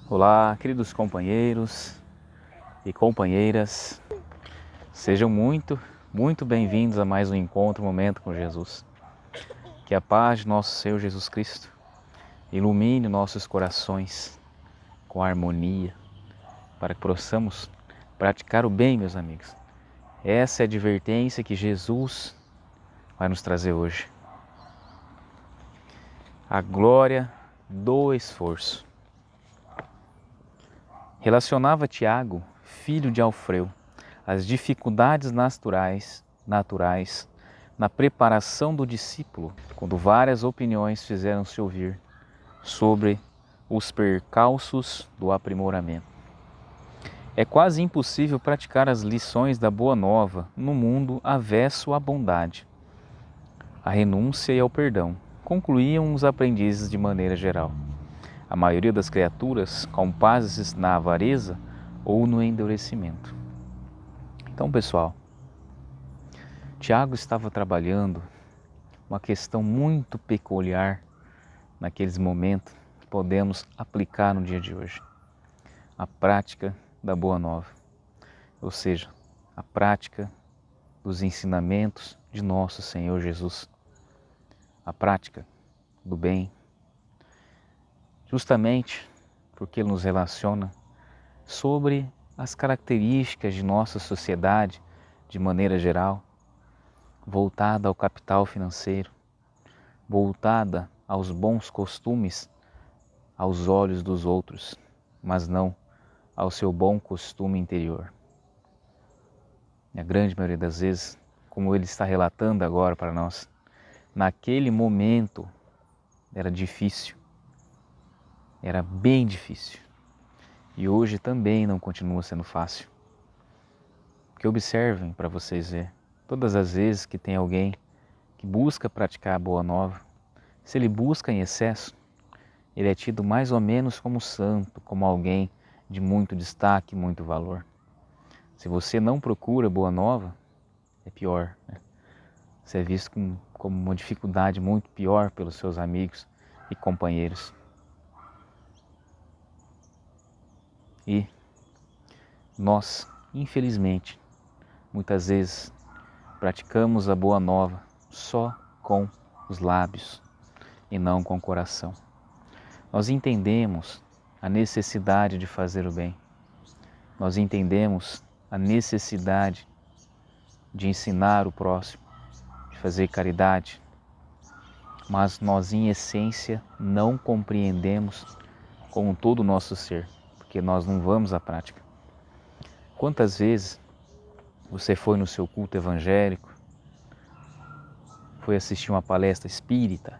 Olá, queridos companheiros e companheiras, sejam muito bem-vindos a mais um encontro, momento com Jesus. Que a paz de nosso Senhor Jesus Cristo ilumine nossos corações com harmonia, para que possamos praticar o bem, meus amigos. Essa é a advertência que Jesus vai nos trazer hoje. A glória do esforço. Relacionava Tiago, filho de Alfeu, as dificuldades naturais na preparação do discípulo, quando várias opiniões fizeram-se ouvir sobre os percalços do aprimoramento. É quase impossível praticar as lições da Boa Nova no mundo avesso à bondade, à renúncia e ao perdão, concluíam os aprendizes de maneira geral. A maioria das criaturas compazes na avareza ou no endurecimento. Então, pessoal, Tiago estava trabalhando uma questão muito peculiar naqueles momentos que podemos aplicar no dia de hoje. A prática da Boa Nova, ou seja, a prática dos ensinamentos de nosso Senhor Jesus. A prática do bem, justamente porque Ele nos relaciona sobre as características de nossa sociedade de maneira geral, voltada ao capital financeiro, voltada aos bons costumes aos olhos dos outros, mas não ao seu bom costume interior. A grande maioria das vezes, como ele está relatando agora para nós, naquele momento era difícil, era bem difícil. E hoje também não continua sendo fácil. Porque observem para vocês verem, todas as vezes que tem alguém que busca praticar a Boa Nova, se ele busca em excesso, ele é tido mais ou menos como santo, como alguém de muito destaque, muito valor. Se você não procura Boa Nova, é pior, né? Você é visto como uma dificuldade muito pior pelos seus amigos e companheiros. E nós, infelizmente, muitas vezes praticamos a Boa Nova só com os lábios e não com o coração. Nós entendemos a necessidade de fazer o bem. Nós entendemos a necessidade de ensinar o próximo, de fazer caridade, mas nós em essência não compreendemos com todo o nosso ser, porque nós não vamos à prática. Quantas vezes você foi no seu culto evangélico, foi assistir uma palestra espírita,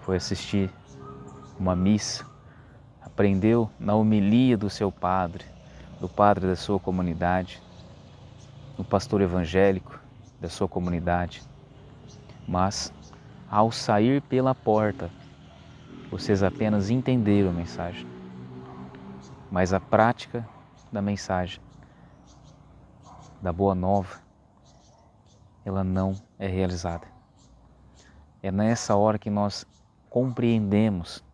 foi assistir uma missa, aprendeu na homilia do seu padre, do padre da sua comunidade, do pastor evangélico da sua comunidade, mas ao sair pela porta, vocês apenas entenderam a mensagem, mas a prática da mensagem, da Boa Nova, ela não é realizada. É nessa hora que nós compreendemos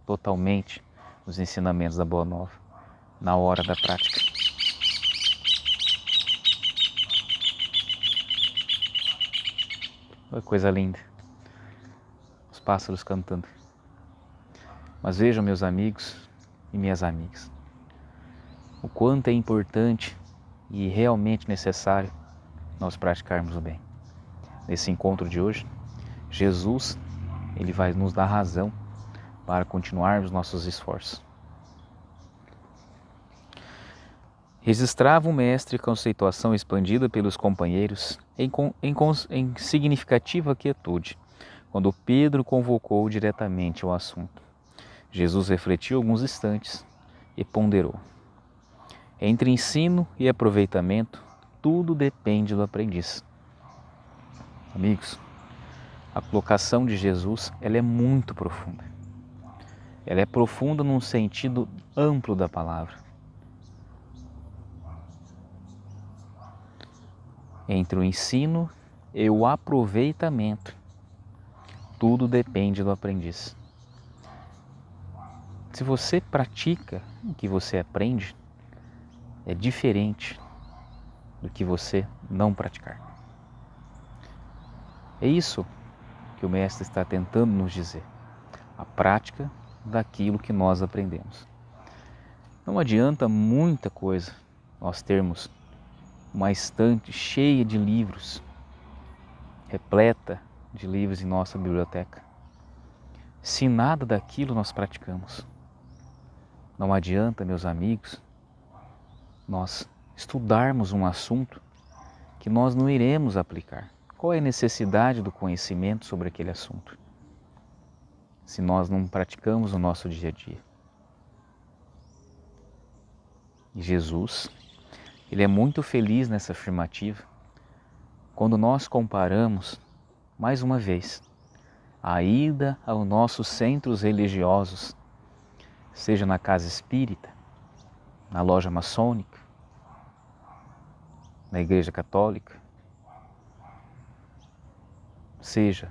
totalmente os ensinamentos da Boa Nova, na hora da prática. Olha que coisa linda, os pássaros cantando. Mas vejam, meus amigos e minhas amigas, o quanto é importante e realmente necessário nós praticarmos o bem. Nesse encontro de hoje, Jesus, ele vai nos dar razão para continuarmos nossos esforços. Registrava o mestre conceituação expandida pelos companheiros em significativa quietude, quando Pedro convocou diretamente o assunto. Jesus refletiu alguns instantes e ponderou. Entre ensino e aproveitamento, tudo depende do aprendiz. Amigos, a colocação de Jesus, ela é muito profunda. Ela é profunda num sentido amplo da palavra. Entre o ensino e o aproveitamento, tudo depende do aprendiz. Se você pratica o que você aprende, é diferente do que você não praticar. É isso que o Mestre está tentando nos dizer. A prática daquilo que nós aprendemos. Não adianta muita coisa nós termos uma estante cheia de livros, repleta de livros em nossa biblioteca, se nada daquilo nós praticamos. Não adianta, meus amigos, nós estudarmos um assunto que nós não iremos aplicar. Qual é a necessidade do conhecimento sobre aquele assunto, se nós não praticamos no nosso dia a dia? E Jesus, ele é muito feliz nessa afirmativa, quando nós comparamos, mais uma vez, a ida aos nossos centros religiosos, seja na casa espírita, na loja maçônica, na igreja católica, seja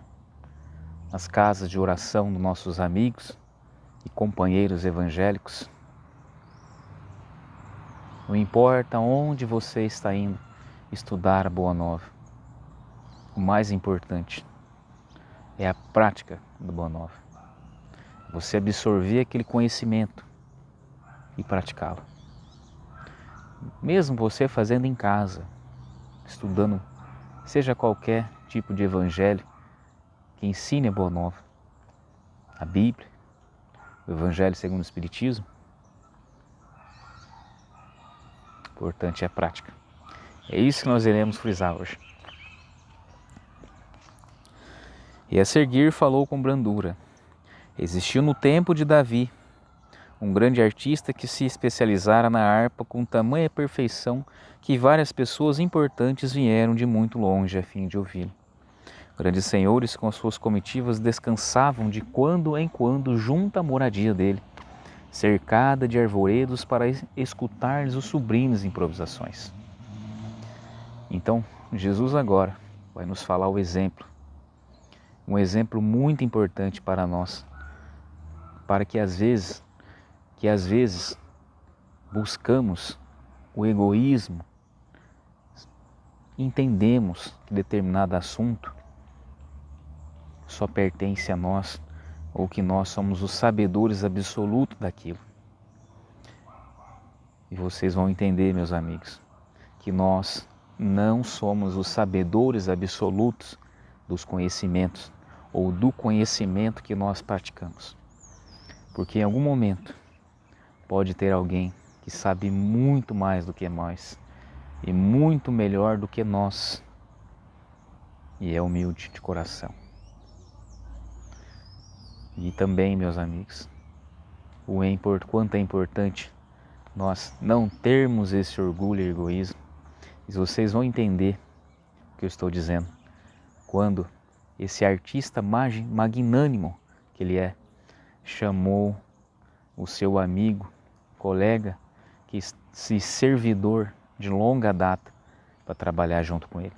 nas casas de oração dos nossos amigos e companheiros evangélicos. Não importa onde você está indo estudar a Boa Nova, o mais importante é a prática da Boa Nova. Você absorver aquele conhecimento e praticá-lo. Mesmo você fazendo em casa, estudando, seja qualquer tipo de evangelho que ensine a Boa Nova, a Bíblia, o Evangelho segundo o Espiritismo, o importante é a prática. É isso que nós iremos frisar hoje. E a seguir falou com brandura. Existiu no tempo de Davi um grande artista que se especializara na harpa com tamanha perfeição que várias pessoas importantes vieram de muito longe a fim de ouvi-lo. Grandes senhores com suas comitivas descansavam de quando em quando junto à moradia dele, cercada de arvoredos para escutar-lhes os sublimes improvisações. Então, Jesus agora vai nos falar o exemplo, um exemplo muito importante para nós, para que às vezes buscamos o egoísmo, entendemos que determinado assunto só pertence a nós, ou que nós somos os sabedores absolutos daquilo. E vocês vão entender, meus amigos, que nós não somos os sabedores absolutos dos conhecimentos ou do conhecimento que nós praticamos. Porque em algum momento pode ter alguém que sabe muito mais do que nós e muito melhor do que nós e é humilde de coração. E também, meus amigos, quanto é importante nós não termos esse orgulho e egoísmo. E vocês vão entender o que eu estou dizendo quando esse artista magnânimo que ele é, chamou o seu amigo, colega, que se servidor de longa data para trabalhar junto com ele.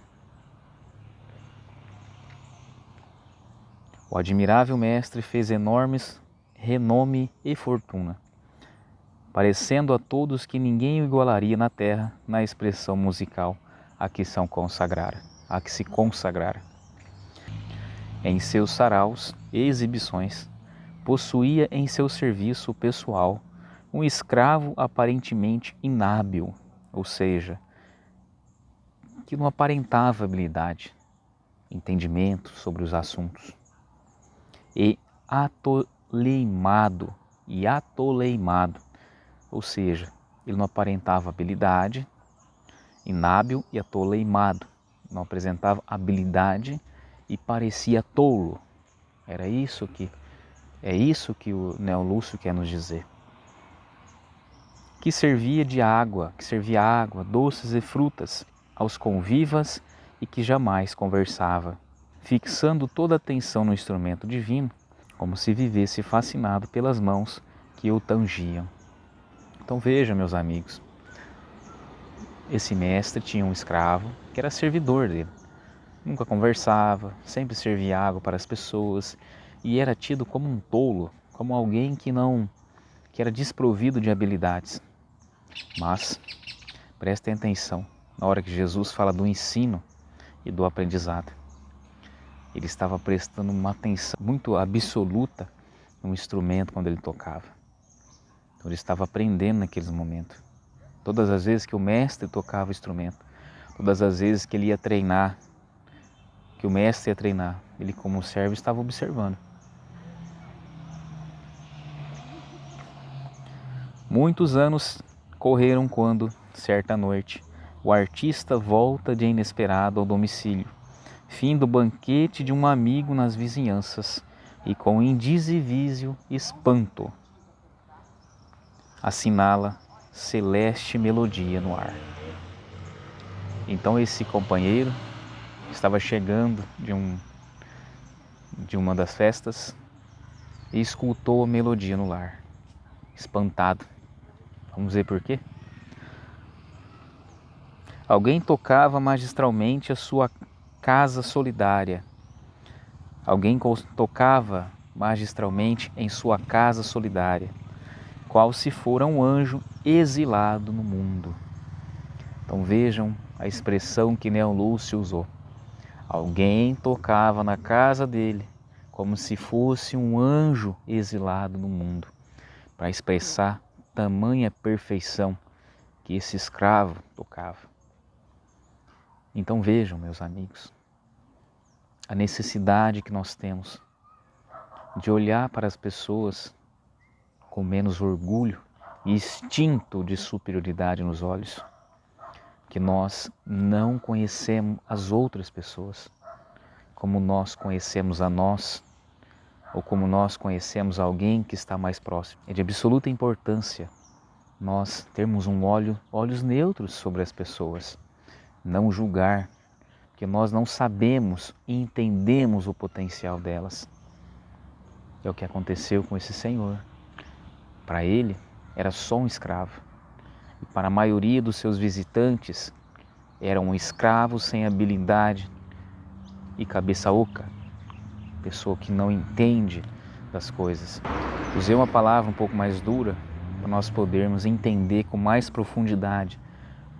O admirável mestre fez enormes renome e fortuna, parecendo a todos que ninguém o igualaria na terra na expressão musical a que se consagrara. Em seus saraus e exibições, possuía em seu serviço pessoal um escravo aparentemente inábil, ou seja, que não aparentava habilidade, entendimento sobre os assuntos, e atoleimado, ou seja, ele não aparentava habilidade, inábil e atoleimado, não apresentava habilidade e parecia tolo. É isso que o Neo Lúcio quer nos dizer. Que servia água, doces e frutas aos convivas e que jamais conversava, fixando toda a atenção no instrumento divino, como se vivesse fascinado pelas mãos que o tangiam. Então veja, meus amigos, esse mestre tinha um escravo que era servidor dele. Nunca conversava, sempre servia água para as pessoas e era tido como um tolo, como alguém que não que era desprovido de habilidades. Mas prestem atenção, na hora que Jesus fala do ensino e do aprendizado, ele estava prestando uma atenção muito absoluta no instrumento quando ele tocava. Então ele estava aprendendo naqueles momentos. Todas as vezes que o mestre tocava o instrumento, todas as vezes que ele ia treinar, que o mestre ia treinar, ele como servo estava observando. Muitos anos correram quando, certa noite, o artista volta de inesperado ao domicílio, fim do banquete de um amigo nas vizinhanças, e com indizível espanto assinala celeste melodia no ar. Então esse companheiro estava chegando de uma das festas e escutou a melodia no lar, espantado. Vamos ver por quê? Alguém tocava magistralmente a sua casa solidária. Alguém tocava magistralmente em sua casa solidária, qual se fora um anjo exilado no mundo. Então vejam a expressão que Neo Lúcio usou. Alguém tocava na casa dele como se fosse um anjo exilado no mundo, para expressar tamanha perfeição que esse escravo tocava. Então vejam, meus amigos, a necessidade que nós temos de olhar para as pessoas com menos orgulho e instinto de superioridade nos olhos, que nós não conhecemos as outras pessoas como nós conhecemos a nós, ou como nós conhecemos alguém que está mais próximo. É de absoluta importância nós termos olhos neutros sobre as pessoas, não julgar, porque nós não sabemos e entendemos o potencial delas. É o que aconteceu com esse senhor. Para ele, era só um escravo. E para a maioria dos seus visitantes, era um escravo sem habilidade e cabeça oca, pessoa que não entende das coisas. Usei uma palavra um pouco mais dura para nós podermos entender com mais profundidade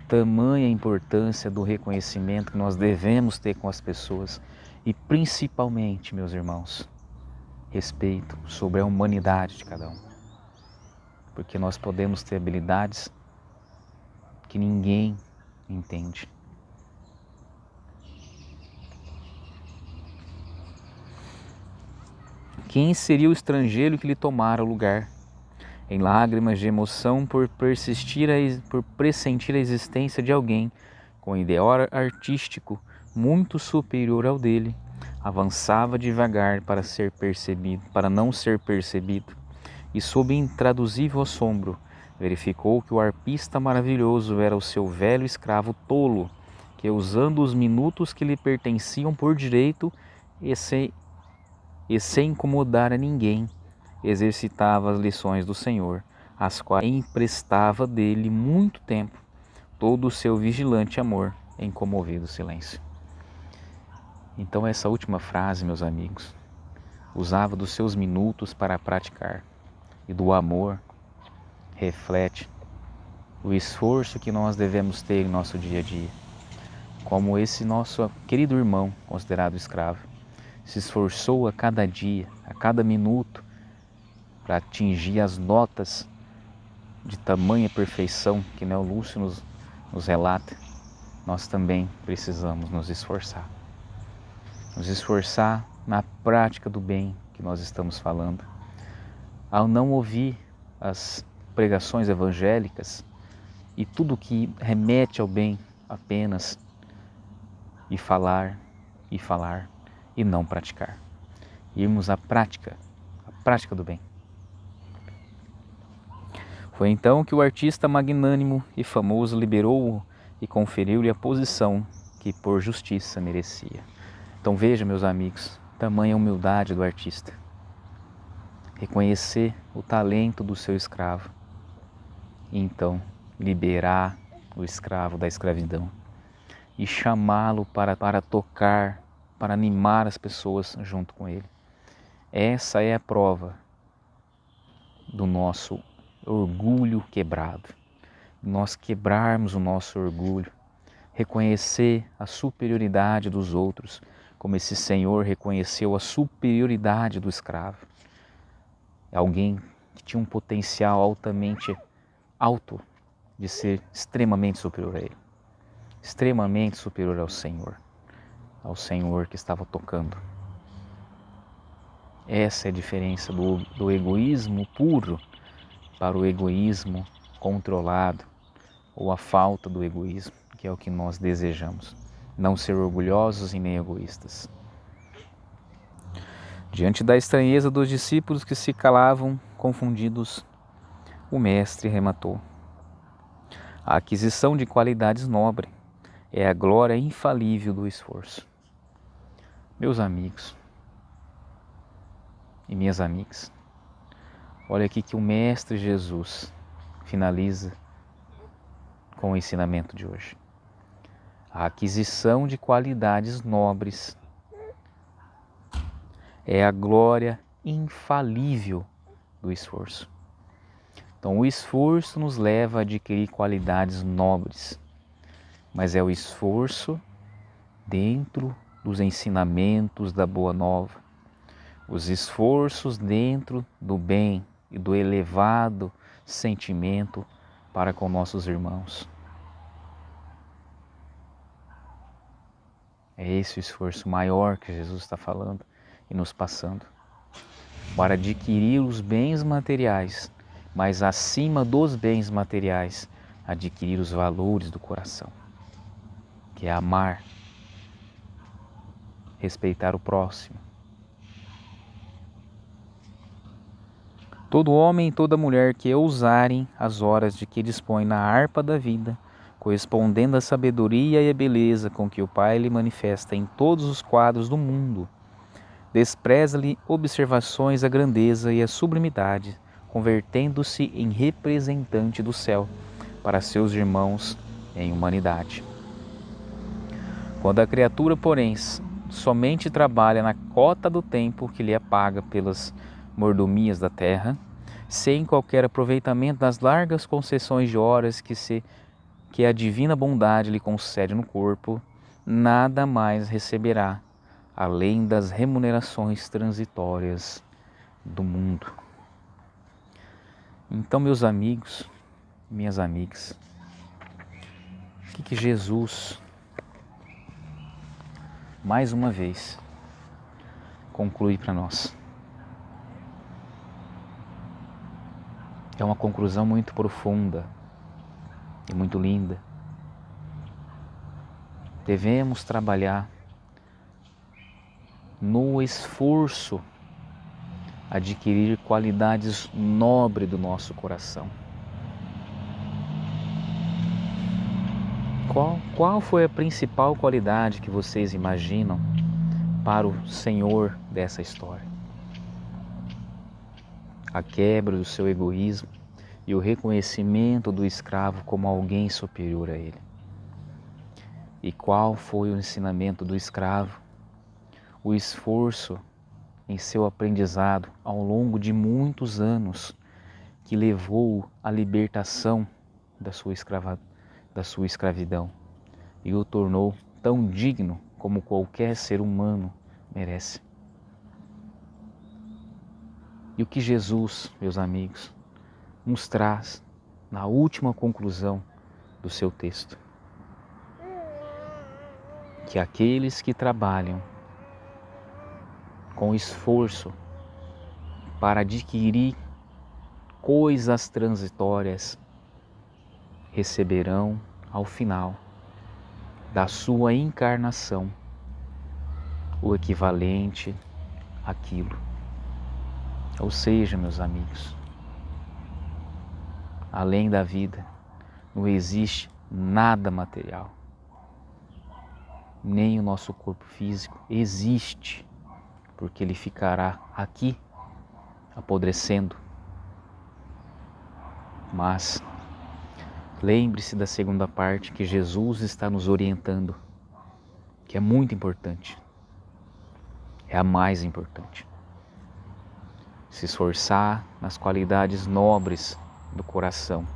tamanha importância do reconhecimento que nós devemos ter com as pessoas e principalmente, meus irmãos, respeito sobre a humanidade de cada um. Porque nós podemos ter habilidades que ninguém entende. Quem seria o estrangeiro que lhe tomara o lugar? Em lágrimas de emoção por pressentir a existência de alguém com ideal artístico muito superior ao dele, avançava devagar para não ser percebido, e sob intraduzível assombro, verificou que o arpista maravilhoso era o seu velho escravo tolo, que usando os minutos que lhe pertenciam por direito e sem incomodar a ninguém, exercitava as lições do Senhor, as quais emprestava dele muito tempo, todo o seu vigilante amor em comovido silêncio. Então essa última frase, meus amigos, usava dos seus minutos para praticar, e do amor reflete o esforço que nós devemos ter em nosso dia a dia, como esse nosso querido irmão, considerado escravo, se esforçou a cada dia, a cada minuto, para atingir as notas de tamanha perfeição que Neo Lúcio nos relata. Nós também precisamos nos esforçar na prática do bem que nós estamos falando. Ao não ouvir as pregações evangélicas e tudo que remete ao bem apenas, e falar e não praticar. Irmos à prática do bem. Foi então que o artista magnânimo e famoso liberou-o e conferiu-lhe a posição que por justiça merecia. Então veja, meus amigos, tamanha humildade do artista. Reconhecer o talento do seu escravo e então liberar o escravo da escravidão e chamá-lo para tocar, para animar as pessoas junto com ele. Essa é a prova do nosso orgulho quebrado. Nós quebrarmos o nosso orgulho, reconhecer a superioridade dos outros, como esse Senhor reconheceu a superioridade do escravo. Alguém que tinha um potencial altamente alto de ser extremamente superior a ele, extremamente superior ao Senhor que estava tocando. Essa é a diferença do egoísmo puro para o egoísmo controlado, ou a falta do egoísmo, que é o que nós desejamos. Não ser orgulhosos e nem egoístas. Diante da estranheza dos discípulos que se calavam, confundidos, o Mestre rematou: a aquisição de qualidades nobres é a glória infalível do esforço. Meus amigos e minhas amigas, olha aqui que o Mestre Jesus finaliza com o ensinamento de hoje. A aquisição de qualidades nobres é a glória infalível do esforço. Então, o esforço nos leva a adquirir qualidades nobres, mas é o esforço dentro dos ensinamentos da Boa Nova, os esforços dentro do bem e do elevado sentimento para com nossos irmãos. É esse o esforço maior que Jesus está falando e nos passando, para adquirir os bens materiais, mas acima dos bens materiais, adquirir os valores do coração, que é amar, respeitar o próximo. Todo homem e toda mulher que ousarem as horas de que dispõe na harpa da vida, correspondendo à sabedoria e à beleza com que o Pai lhe manifesta em todos os quadros do mundo, despreza-lhe observações à grandeza e à sublimidade, convertendo-se em representante do céu para seus irmãos em humanidade. Quando a criatura, porém, somente trabalha na cota do tempo que lhe é paga pelas mordomias da terra, sem qualquer aproveitamento das largas concessões de horas que a divina bondade lhe concede no corpo, nada mais receberá, além das remunerações transitórias do mundo. Então, meus amigos, minhas amigas, o que Jesus, mais uma vez, conclui para nós? É uma conclusão muito profunda e muito linda. Devemos trabalhar no esforço, adquirir qualidades nobres do nosso coração. Qual foi a principal qualidade que vocês imaginam para o Senhor dessa história? A quebra do seu egoísmo e o reconhecimento do escravo como alguém superior a ele. E qual foi o ensinamento do escravo? O esforço em seu aprendizado ao longo de muitos anos que levou à libertação da sua escravidão e o tornou tão digno como qualquer ser humano merece. E o que Jesus, meus amigos, nos traz na última conclusão do seu texto? Que aqueles que trabalham com esforço para adquirir coisas transitórias receberão ao final da sua encarnação o equivalente àquilo. Ou seja, meus amigos, além da vida não existe nada material. Nem o nosso corpo físico existe, porque ele ficará aqui apodrecendo. Mas lembre-se da segunda parte que Jesus está nos orientando, que é muito importante, é a mais importante. Se esforçar nas qualidades nobres do coração.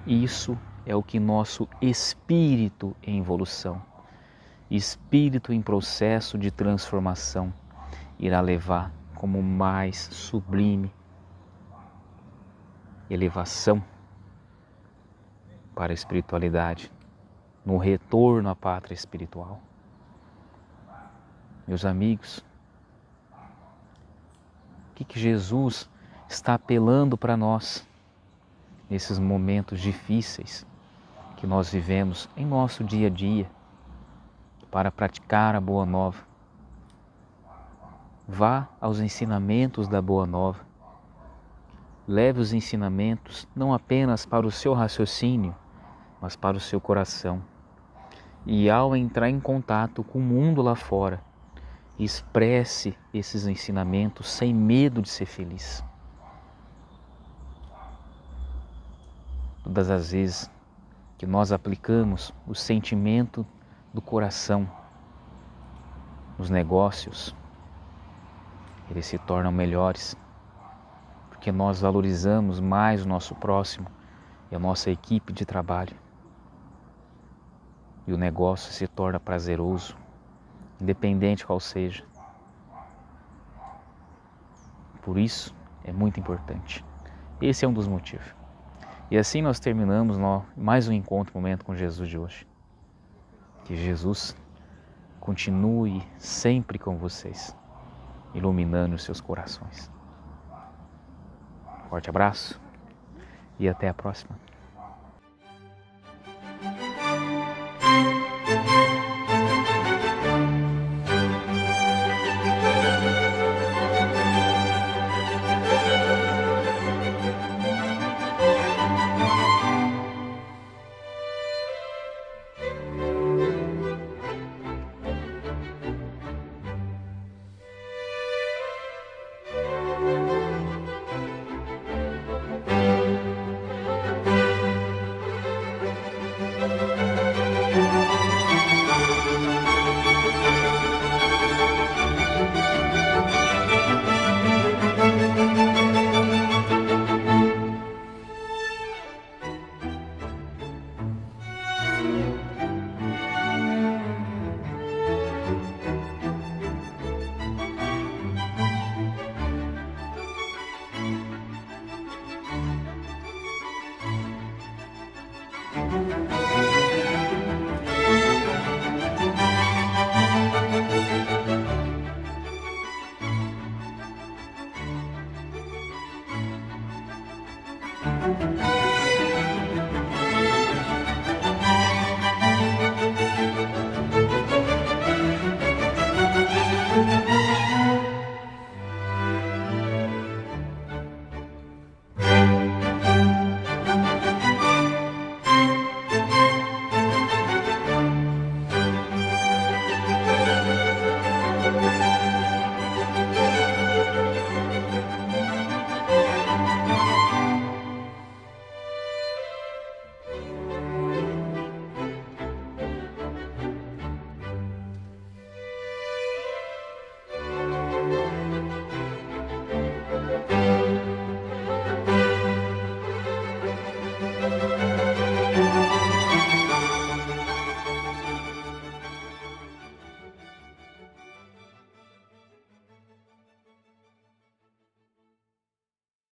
Isso é o que nosso espírito em evolução, espírito em processo de transformação, irá levar como mais sublime elevação para a espiritualidade, no retorno à pátria espiritual. Meus amigos, o que Jesus está apelando para nós nesses momentos difíceis que nós vivemos em nosso dia a dia para praticar a Boa Nova? Vá aos ensinamentos da Boa Nova. Leve os ensinamentos não apenas para o seu raciocínio, mas para o seu coração. E ao entrar em contato com o mundo lá fora, expresse esses ensinamentos sem medo de ser feliz. Todas as vezes que nós aplicamos o sentimento do coração nos negócios, eles se tornam melhores, porque nós valorizamos mais o nosso próximo e a nossa equipe de trabalho. E o negócio se torna prazeroso, independente qual seja. Por isso é muito importante. Esse é um dos motivos. E assim nós terminamos mais um encontro, momento com Jesus de hoje. Que Jesus continue sempre com vocês, iluminando os seus corações. Forte abraço e até a próxima.